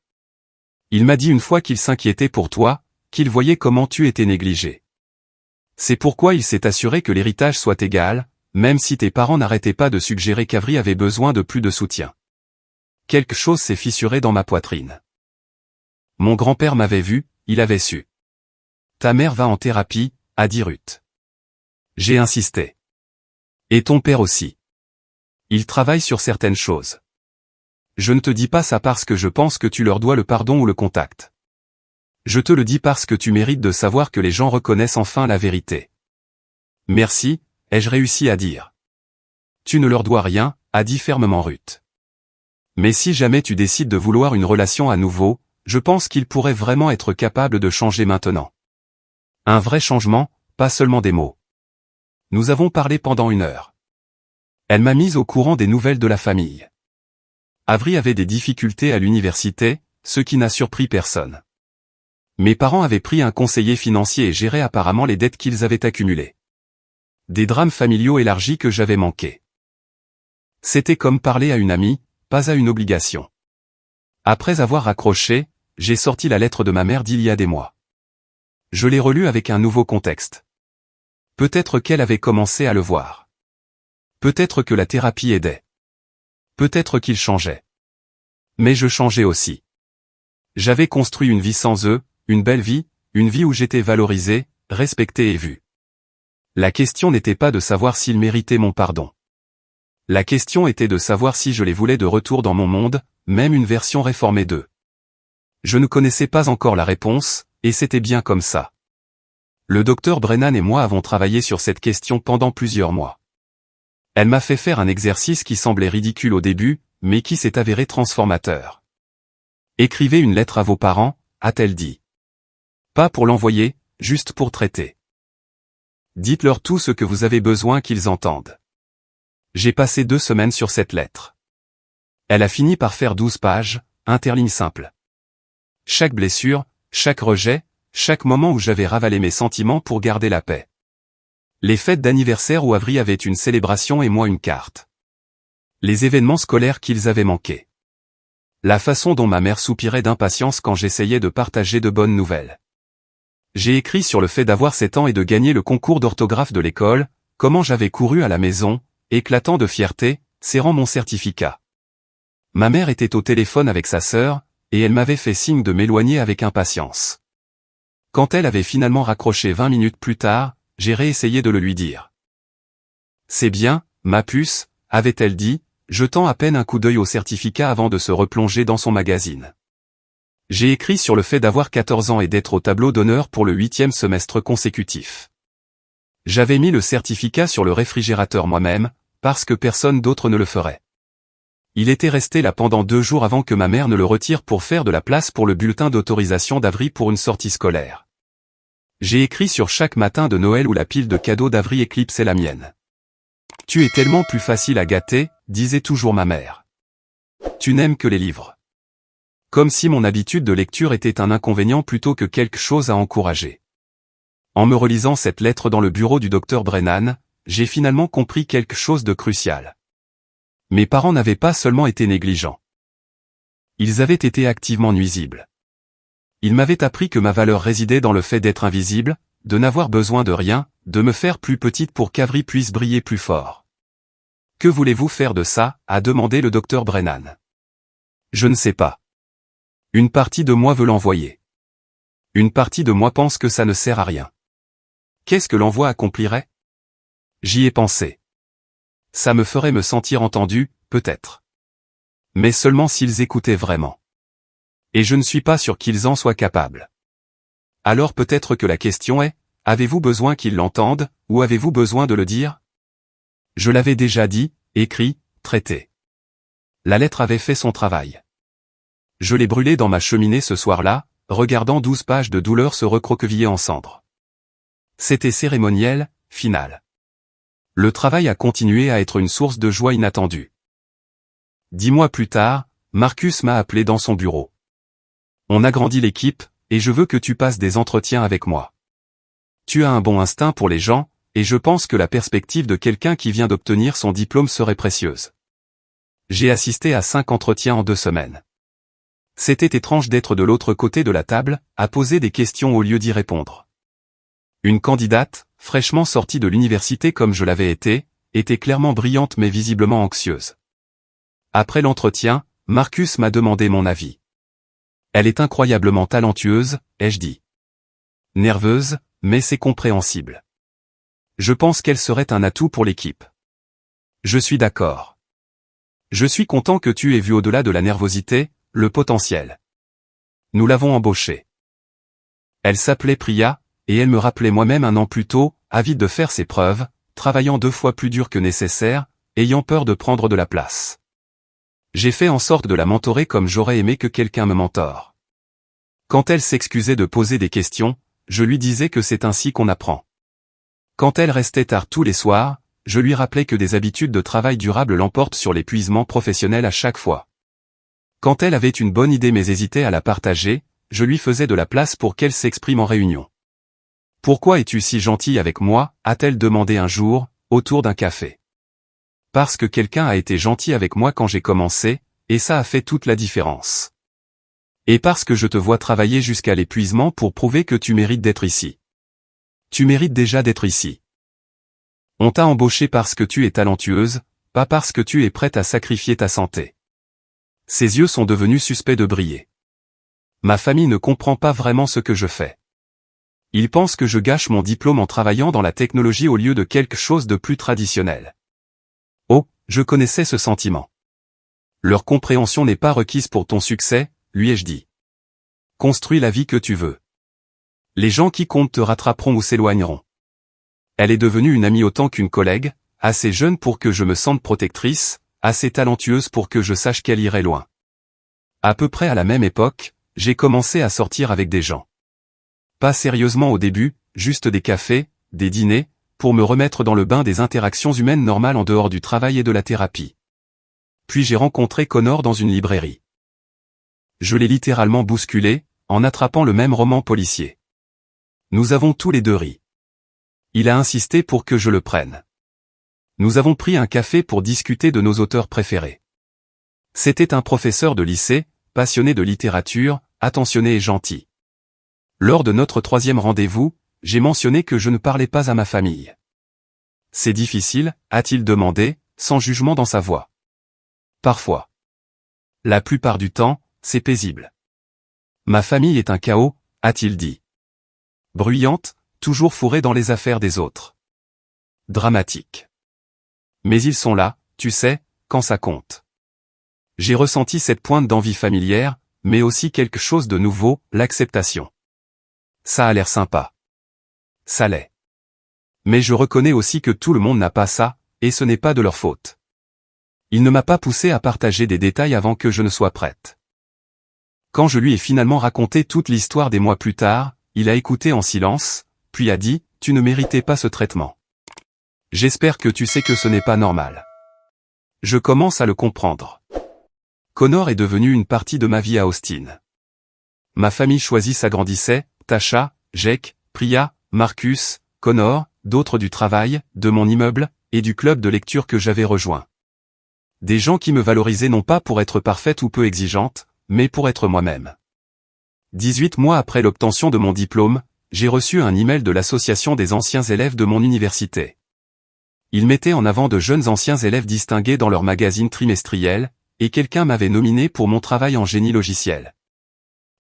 Speaker 1: Il m'a dit une fois qu'il s'inquiétait pour toi, qu'il voyait comment tu étais négligé. C'est pourquoi il s'est assuré que l'héritage soit égal, même si tes parents n'arrêtaient pas de suggérer qu'Avry avait besoin de plus de soutien. Quelque chose s'est fissuré dans ma poitrine. Mon grand-père m'avait vu, il avait su. Ta mère va en thérapie, a dit Ruth. J'ai insisté. Et ton père aussi. Il travaille sur certaines choses. Je ne te dis pas ça parce que je pense que tu leur dois le pardon ou le contact. Je te le dis parce que tu mérites de savoir que les gens reconnaissent enfin la vérité. Merci, ai-je réussi à dire. Tu ne leur dois rien, a dit fermement Ruth. Mais si jamais tu décides de vouloir une relation à nouveau, je pense qu'ils pourraient vraiment être capables de changer maintenant. Un vrai changement, pas seulement des mots. Nous avons parlé pendant 1 heure. Elle m'a mise au courant des nouvelles de la famille. Avry avait des difficultés à l'université, ce qui n'a surpris personne. Mes parents avaient pris un conseiller financier et géraient apparemment les dettes qu'ils avaient accumulées. Des drames familiaux élargis que j'avais manqués. C'était comme parler à une amie, pas à une obligation. Après avoir raccroché, j'ai sorti la lettre de ma mère d'il y a des mois. Je l'ai relue avec un nouveau contexte. Peut-être qu'elle avait commencé à le voir. Peut-être que la thérapie aidait. Peut-être qu'il changeait. Mais je changeais aussi. J'avais construit une vie sans eux, une belle vie, une vie où j'étais valorisé, respecté et vu. La question n'était pas de savoir s'ils méritaient mon pardon. La question était de savoir si je les voulais de retour dans mon monde, même une version réformée d'eux. Je ne connaissais pas encore la réponse, et c'était bien comme ça. Le docteur Brennan et moi avons travaillé sur cette question pendant plusieurs mois. Elle m'a fait faire un exercice qui semblait ridicule au début, mais qui s'est avéré transformateur. Écrivez une lettre à vos parents, a-t-elle dit. Pas pour l'envoyer, juste pour traiter. Dites-leur tout ce que vous avez besoin qu'ils entendent. J'ai passé 2 semaines sur cette lettre. Elle a fini par faire 12 pages, interlignes simples. Chaque blessure, chaque rejet, chaque moment où j'avais ravalé mes sentiments pour garder la paix. Les fêtes d'anniversaire où Avry avait une célébration et moi une carte. Les événements scolaires qu'ils avaient manqués. La façon dont ma mère soupirait d'impatience quand j'essayais de partager de bonnes nouvelles. J'ai écrit sur le fait d'avoir 7 ans et de gagner le concours d'orthographe de l'école, comment j'avais couru à la maison, éclatant de fierté, serrant mon certificat. Ma mère était au téléphone avec sa sœur, et elle m'avait fait signe de m'éloigner avec impatience. Quand elle avait finalement raccroché 20 minutes plus tard, j'ai réessayé de le lui dire. C'est bien, ma puce, avait-elle dit, jetant à peine un coup d'œil au certificat avant de se replonger dans son magazine. J'ai écrit sur le fait d'avoir 14 ans et d'être au tableau d'honneur pour le 8e semestre consécutif. J'avais mis le certificat sur le réfrigérateur moi-même, parce que personne d'autre ne le ferait. Il était resté là pendant 2 jours avant que ma mère ne le retire pour faire de la place pour le bulletin d'autorisation d'Avry pour une sortie scolaire. J'ai écrit sur chaque matin de Noël où la pile de cadeaux d'Avry éclipsait la mienne. Tu es tellement plus facile à gâter, disait toujours ma mère. Tu n'aimes que les livres. Comme si mon habitude de lecture était un inconvénient plutôt que quelque chose à encourager. En me relisant cette lettre dans le bureau du docteur Brennan, j'ai finalement compris quelque chose de crucial. Mes parents n'avaient pas seulement été négligents. Ils avaient été activement nuisibles. Ils m'avaient appris que ma valeur résidait dans le fait d'être invisible, de n'avoir besoin de rien, de me faire plus petite pour qu'Avry puisse briller plus fort. Que voulez-vous faire de ça, a demandé le docteur Brennan. Je ne sais pas. Une partie de moi veut l'envoyer. Une partie de moi pense que ça ne sert à rien. Qu'est-ce que l'envoi accomplirait? J'y ai pensé. Ça me ferait me sentir entendu, peut-être. Mais seulement s'ils écoutaient vraiment. Et je ne suis pas sûr qu'ils en soient capables. Alors peut-être que la question est, avez-vous besoin qu'ils l'entendent, ou avez-vous besoin de le dire? Je l'avais déjà dit, écrit, traité. La lettre avait fait son travail. Je l'ai brûlée dans ma cheminée ce soir-là, regardant 12 pages de douleur se recroqueviller en cendres. C'était cérémoniel, final. Le travail a continué à être une source de joie inattendue. 10 mois plus tard, Marcus m'a appelé dans son bureau. On agrandit l'équipe, et je veux que tu passes des entretiens avec moi. Tu as un bon instinct pour les gens, et je pense que la perspective de quelqu'un qui vient d'obtenir son diplôme serait précieuse. J'ai assisté à 5 entretiens en 2 semaines. C'était étrange d'être de l'autre côté de la table, à poser des questions au lieu d'y répondre. Une candidate, fraîchement sortie de l'université comme je l'avais été, était clairement brillante mais visiblement anxieuse. Après l'entretien, Marcus m'a demandé mon avis. Elle est incroyablement talentueuse, ai-je dit. Nerveuse, mais c'est compréhensible. Je pense qu'elle serait un atout pour l'équipe. Je suis d'accord. Je suis content que tu aies vu au-delà de la nervosité, le potentiel. Nous l'avons embauchée. Elle s'appelait Priya, et elle me rappelait moi-même un an plus tôt, avide de faire ses preuves, travaillant 2 fois plus dur que nécessaire, ayant peur de prendre de la place. J'ai fait en sorte de la mentorer comme j'aurais aimé que quelqu'un me mentore. Quand elle s'excusait de poser des questions, je lui disais que c'est ainsi qu'on apprend. Quand elle restait tard tous les soirs, je lui rappelais que des habitudes de travail durables l'emportent sur l'épuisement professionnel à chaque fois. Quand elle avait une bonne idée mais hésitait à la partager, je lui faisais de la place pour qu'elle s'exprime en réunion. « Pourquoi es-tu si gentil avec moi ?» a-t-elle demandé un jour, autour d'un café. Parce que quelqu'un a été gentil avec moi quand j'ai commencé, et ça a fait toute la différence. Et parce que je te vois travailler jusqu'à l'épuisement pour prouver que tu mérites d'être ici. Tu mérites déjà d'être ici. On t'a embauché parce que tu es talentueuse, pas parce que tu es prête à sacrifier ta santé. Ses yeux sont devenus suspects de briller. Ma famille ne comprend pas vraiment ce que je fais. Ils pensent que je gâche mon diplôme en travaillant dans la technologie au lieu de quelque chose de plus traditionnel. Oh, je connaissais ce sentiment. Leur compréhension n'est pas requise pour ton succès, lui ai-je dit. Construis la vie que tu veux. Les gens qui comptent te rattraperont ou s'éloigneront. Elle est devenue une amie autant qu'une collègue, assez jeune pour que je me sente protectrice, assez talentueuse pour que je sache qu'elle irait loin. À peu près à la même époque, j'ai commencé à sortir avec des gens. Pas sérieusement au début, juste des cafés, des dîners, pour me remettre dans le bain des interactions humaines normales en dehors du travail et de la thérapie. Puis j'ai rencontré Connor dans une librairie. Je l'ai littéralement bousculé, en attrapant le même roman policier. Nous avons tous les deux ri. Il a insisté pour que je le prenne. Nous avons pris un café pour discuter de nos auteurs préférés. C'était un professeur de lycée, passionné de littérature, attentionné et gentil. Lors de notre 3e rendez-vous, j'ai mentionné que je ne parlais pas à ma famille. C'est difficile, a-t-il demandé, sans jugement dans sa voix. Parfois. La plupart du temps, c'est paisible. Ma famille est un chaos, a-t-il dit. Bruyante, toujours fourrée dans les affaires des autres. Dramatique. Mais ils sont là, tu sais, quand ça compte. J'ai ressenti cette pointe d'envie familière, mais aussi quelque chose de nouveau, l'acceptation. Ça a l'air sympa. Ça l'est. Mais je reconnais aussi que tout le monde n'a pas ça, et ce n'est pas de leur faute. Il ne m'a pas poussé à partager des détails avant que je ne sois prête. Quand je lui ai finalement raconté toute l'histoire des mois plus tard, il a écouté en silence, puis a dit, « Tu ne méritais pas ce traitement. J'espère que tu sais que ce n'est pas normal. » Je commence à le comprendre. Connor est devenu une partie de ma vie à Austin. Ma famille choisie s'agrandissait, Tasha, Jake, Priya, Marcus, Connor, d'autres du travail, de mon immeuble, et du club de lecture que j'avais rejoint. Des gens qui me valorisaient non pas pour être parfaite ou peu exigeante, mais pour être moi-même. 18 mois après l'obtention de mon diplôme, j'ai reçu un email de l'association des anciens élèves de mon université. Ils mettaient en avant de jeunes anciens élèves distingués dans leur magazine trimestriel, et quelqu'un m'avait nominé pour mon travail en génie logiciel.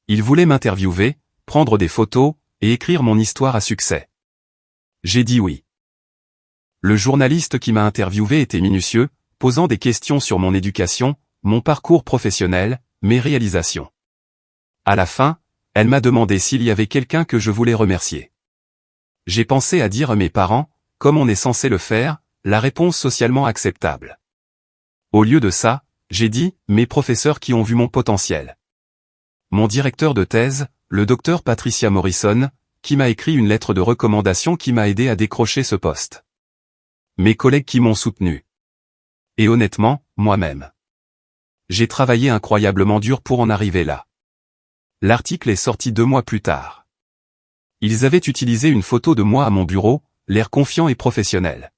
Speaker 1: Ils voulaient m'interviewer, prendre des photos, et écrire mon histoire à succès. J'ai dit oui. Le journaliste qui m'a interviewé était minutieux, posant des questions sur mon éducation, mon parcours professionnel, mes réalisations. À la fin, elle m'a demandé s'il y avait quelqu'un que je voulais remercier. J'ai pensé à dire à mes parents, comme on est censé le faire, la réponse socialement acceptable. Au lieu de ça, j'ai dit, mes professeurs qui ont vu mon potentiel. Mon directeur de thèse, le docteur Patricia Morrison, qui m'a écrit une lettre de recommandation qui m'a aidé à décrocher ce poste. Mes collègues qui m'ont soutenu. Et honnêtement, moi-même. J'ai travaillé incroyablement dur pour en arriver là. L'article est sorti 2 mois plus tard. Ils avaient utilisé une photo de moi à mon bureau, l'air confiant et professionnel.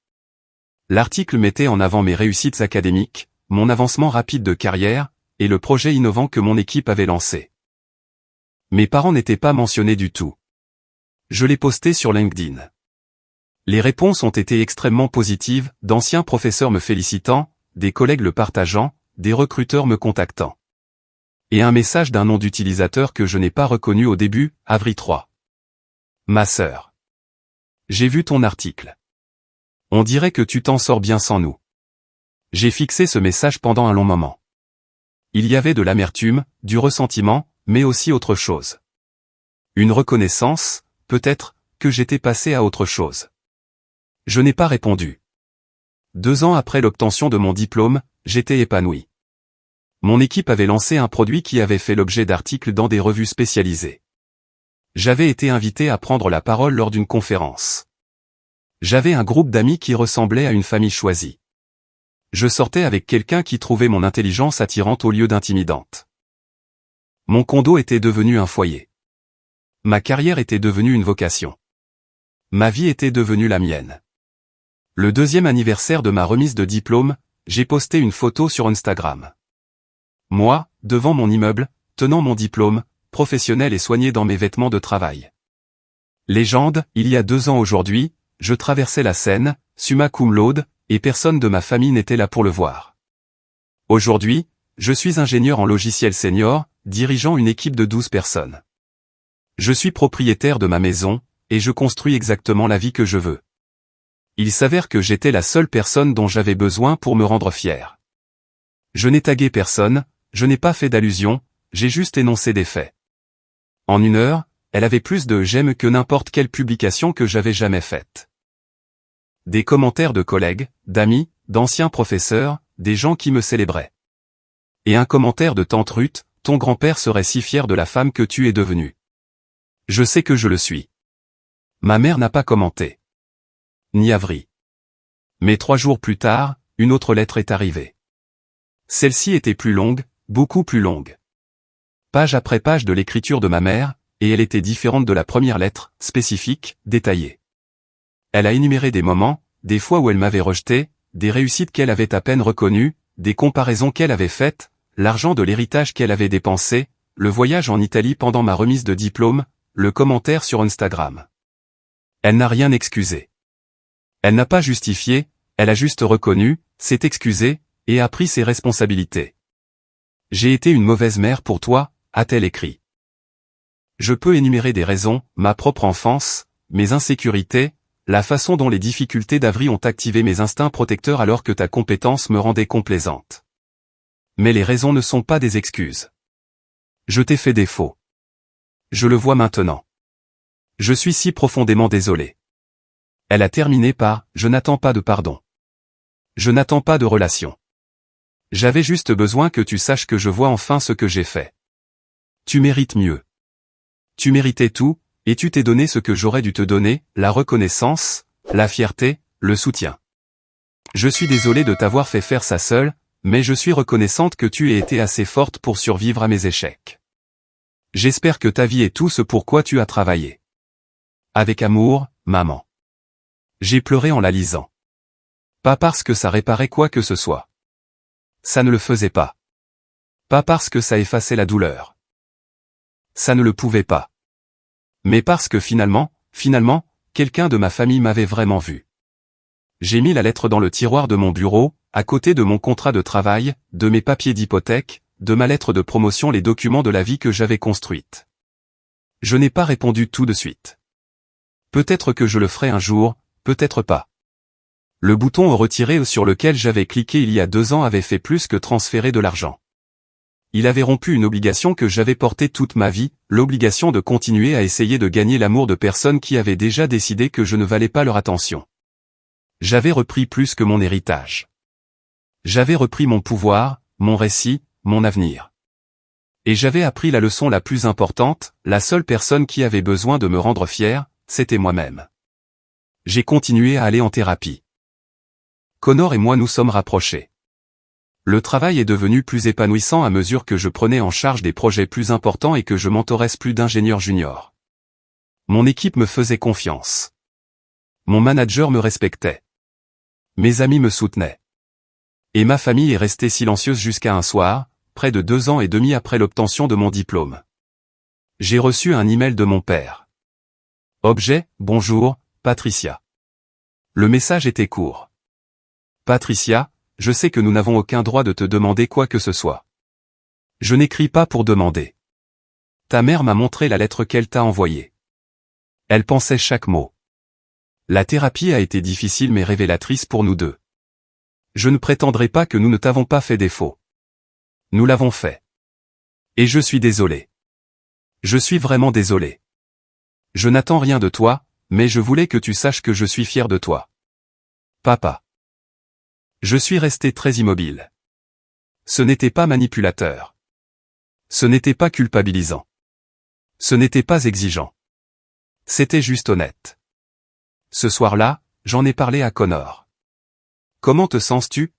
Speaker 1: L'article mettait en avant mes réussites académiques, mon avancement rapide de carrière, et le projet innovant que mon équipe avait lancé. Mes parents n'étaient pas mentionnés du tout. Je l'ai posté sur LinkedIn. Les réponses ont été extrêmement positives, d'anciens professeurs me félicitant, des collègues le partageant, des recruteurs me contactant. Et un message d'un nom d'utilisateur que je n'ai pas reconnu au début, Avri 3. Ma sœur. J'ai vu ton article. On dirait que tu t'en sors bien sans nous. J'ai fixé ce message pendant un long moment. Il y avait de l'amertume, du ressentiment, mais aussi autre chose. Une reconnaissance, peut-être, que j'étais passé à autre chose. Je n'ai pas répondu. 2 ans après l'obtention de mon diplôme, j'étais épanoui. Mon équipe avait lancé un produit qui avait fait l'objet d'articles dans des revues spécialisées. J'avais été invité à prendre la parole lors d'une conférence. J'avais un groupe d'amis qui ressemblait à une famille choisie. Je sortais avec quelqu'un qui trouvait mon intelligence attirante au lieu d'intimidante. Mon condo était devenu un foyer. Ma carrière était devenue une vocation. Ma vie était devenue la mienne. Le 2e anniversaire de ma remise de diplôme, j'ai posté une photo sur Instagram. Moi, devant mon immeuble, tenant mon diplôme, professionnel et soigné dans mes vêtements de travail. Légende, il y a 2 ans aujourd'hui, je traversais la Seine, summa cum laude, et personne de ma famille n'était là pour le voir. Aujourd'hui, je suis ingénieur en logiciel senior, dirigeant une équipe de 12 personnes. Je suis propriétaire de ma maison, et je construis exactement la vie que je veux. Il s'avère que j'étais la seule personne dont j'avais besoin pour me rendre fier. Je n'ai tagué personne, je n'ai pas fait d'allusion, j'ai juste énoncé des faits. En 1 heure, elle avait plus de j'aime que n'importe quelle publication que j'avais jamais faite. Des commentaires de collègues, d'amis, d'anciens professeurs, des gens qui me célébraient. Et un commentaire de tante Ruth, ton grand-père serait si fier de la femme que tu es devenue. Je sais que je le suis. Ma mère n'a pas commenté. Ni Avri. Mais 3 jours plus tard, une autre lettre est arrivée. Celle-ci était plus longue, beaucoup plus longue. Page après page de l'écriture de ma mère, et elle était différente de la première lettre, spécifique, détaillée. Elle a énuméré des moments, des fois où elle m'avait rejeté, des réussites qu'elle avait à peine reconnues, des comparaisons qu'elle avait faites, l'argent de l'héritage qu'elle avait dépensé, le voyage en Italie pendant ma remise de diplôme, le commentaire sur Instagram. Elle n'a rien excusé. Elle n'a pas justifié, elle a juste reconnu, s'est excusée, et a pris ses responsabilités. J'ai été une mauvaise mère pour toi, a-t-elle écrit. Je peux énumérer des raisons, ma propre enfance, mes insécurités, la façon dont les difficultés d'Avri ont activé mes instincts protecteurs alors que ta compétence me rendait complaisante. Mais les raisons ne sont pas des excuses. Je t'ai fait défaut. Je le vois maintenant. Je suis si profondément désolé. Elle a terminé par « Je n'attends pas de pardon. Je n'attends pas de relation. J'avais juste besoin que tu saches que je vois enfin ce que j'ai fait. Tu mérites mieux. Tu méritais tout, et tu t'es donné ce que j'aurais dû te donner, la reconnaissance, la fierté, le soutien. Je suis désolé de t'avoir fait faire ça seule, mais je suis reconnaissante que tu aies été assez forte pour survivre à mes échecs. J'espère que ta vie est tout ce pourquoi tu as travaillé. Avec amour, maman. J'ai pleuré en la lisant. Pas parce que ça réparait quoi que ce soit. Ça ne le faisait pas. Pas parce que ça effaçait la douleur. Ça ne le pouvait pas. Mais parce que finalement, quelqu'un de ma famille m'avait vraiment vu. J'ai mis la lettre dans le tiroir de mon bureau, à côté de mon contrat de travail, de mes papiers d'hypothèque, de ma lettre de promotion, les documents de la vie que j'avais construite. Je n'ai pas répondu tout de suite. Peut-être que je le ferai un jour, peut-être pas. Le bouton retirer sur lequel j'avais cliqué il y a 2 ans avait fait plus que transférer de l'argent. Il avait rompu une obligation que j'avais portée toute ma vie, l'obligation de continuer à essayer de gagner l'amour de personnes qui avaient déjà décidé que je ne valais pas leur attention. J'avais repris plus que mon héritage. J'avais repris mon pouvoir, mon récit, mon avenir. Et j'avais appris la leçon la plus importante, la seule personne qui avait besoin de me rendre fier, c'était moi-même. J'ai continué à aller en thérapie. Connor et moi nous sommes rapprochés. Le travail est devenu plus épanouissant à mesure que je prenais en charge des projets plus importants et que je mentorais plus d'ingénieurs juniors. Mon équipe me faisait confiance. Mon manager me respectait. Mes amis me soutenaient. Et ma famille est restée silencieuse jusqu'à un soir, près de 2 ans et demi après l'obtention de mon diplôme. J'ai reçu un email de mon père. Objet, bonjour, Patricia. Le message était court. Patricia, je sais que nous n'avons aucun droit de te demander quoi que ce soit. Je n'écris pas pour demander. Ta mère m'a montré la lettre qu'elle t'a envoyée. Elle pensait chaque mot. La thérapie a été difficile mais révélatrice pour nous deux. Je ne prétendrai pas que nous ne t'avons pas fait défaut. Nous l'avons fait. Et je suis désolé. Je suis vraiment désolé. Je n'attends rien de toi, mais je voulais que tu saches que je suis fier de toi. Papa. Je suis resté très immobile. Ce n'était pas manipulateur. Ce n'était pas culpabilisant. Ce n'était pas exigeant. C'était juste honnête. Ce soir-là, j'en ai parlé à Connor. Comment te sens-tu?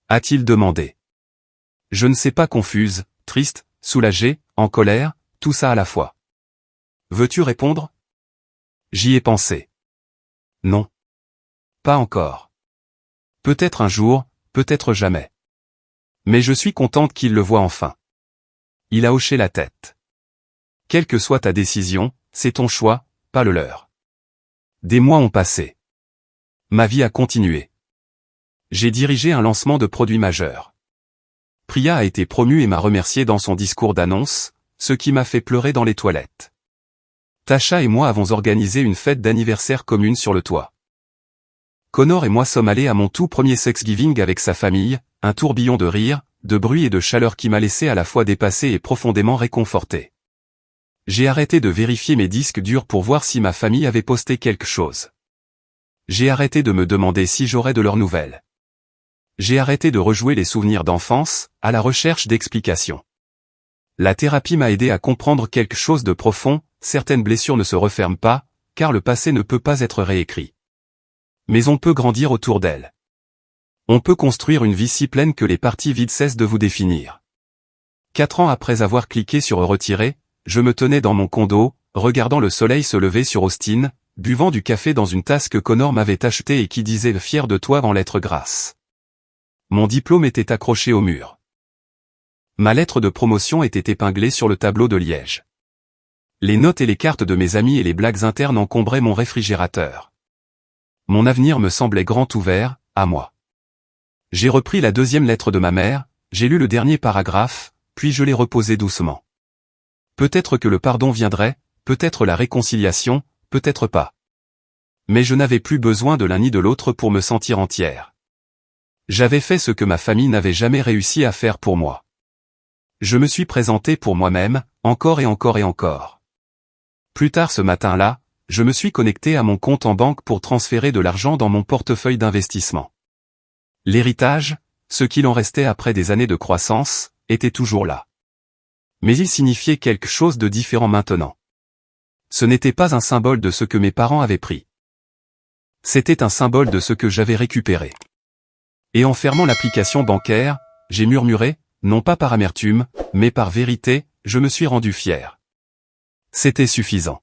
Speaker 1: A-t-il demandé. Je ne sais pas, confuse, triste, soulagée, en colère, tout ça à la fois. Veux-tu répondre? J'y ai pensé. Non. Pas encore. Peut-être un jour, peut-être jamais. Mais je suis contente qu'il le voie enfin. Il a hoché la tête. Quelle que soit ta décision, c'est ton choix, pas le leur. Des mois ont passé. Ma vie a continué. J'ai dirigé un lancement de produits majeurs. Priya a été promue et m'a remercié dans son discours d'annonce, ce qui m'a fait pleurer dans les toilettes. Tasha et moi avons organisé une fête d'anniversaire commune sur le toit. Connor et moi sommes allés à mon tout premier Thanksgiving avec sa famille, un tourbillon de rire, de bruit et de chaleur qui m'a laissé à la fois dépassé et profondément réconforté. J'ai arrêté de vérifier mes disques durs pour voir si ma famille avait posté quelque chose. J'ai arrêté de me demander si j'aurais de leurs nouvelles. J'ai arrêté de rejouer les souvenirs d'enfance, à la recherche d'explications. La thérapie m'a aidé à comprendre quelque chose de profond, certaines blessures ne se referment pas, car le passé ne peut pas être réécrit. Mais on peut grandir autour d'elle. On peut construire une vie si pleine que les parties vides cessent de vous définir. 4 ans après avoir cliqué sur retirer, je me tenais dans mon condo, regardant le soleil se lever sur Austin, buvant du café dans une tasse que Connor m'avait achetée et qui disait « Fier de toi » en lettres grasses. Mon diplôme était accroché au mur. Ma lettre de promotion était épinglée sur le tableau de liège. Les notes et les cartes de mes amis et les blagues internes encombraient mon réfrigérateur. Mon avenir me semblait grand ouvert, à moi. J'ai repris la 2e lettre de ma mère, j'ai lu le dernier paragraphe, puis je l'ai reposé doucement. Peut-être que le pardon viendrait, peut-être la réconciliation, peut-être pas. Mais je n'avais plus besoin de l'un ni de l'autre pour me sentir entière. J'avais fait ce que ma famille n'avait jamais réussi à faire pour moi. Je me suis présenté pour moi-même, encore et encore et encore. Plus tard ce matin-là, je me suis connecté à mon compte en banque pour transférer de l'argent dans mon portefeuille d'investissement. L'héritage, ce qu'il en restait après des années de croissance, était toujours là. Mais il signifiait quelque chose de différent maintenant. Ce n'était pas un symbole de ce que mes parents avaient pris. C'était un symbole de ce que j'avais récupéré. Et en fermant l'application bancaire, j'ai murmuré, non pas par amertume, mais par vérité, je me suis rendu fier. C'était suffisant.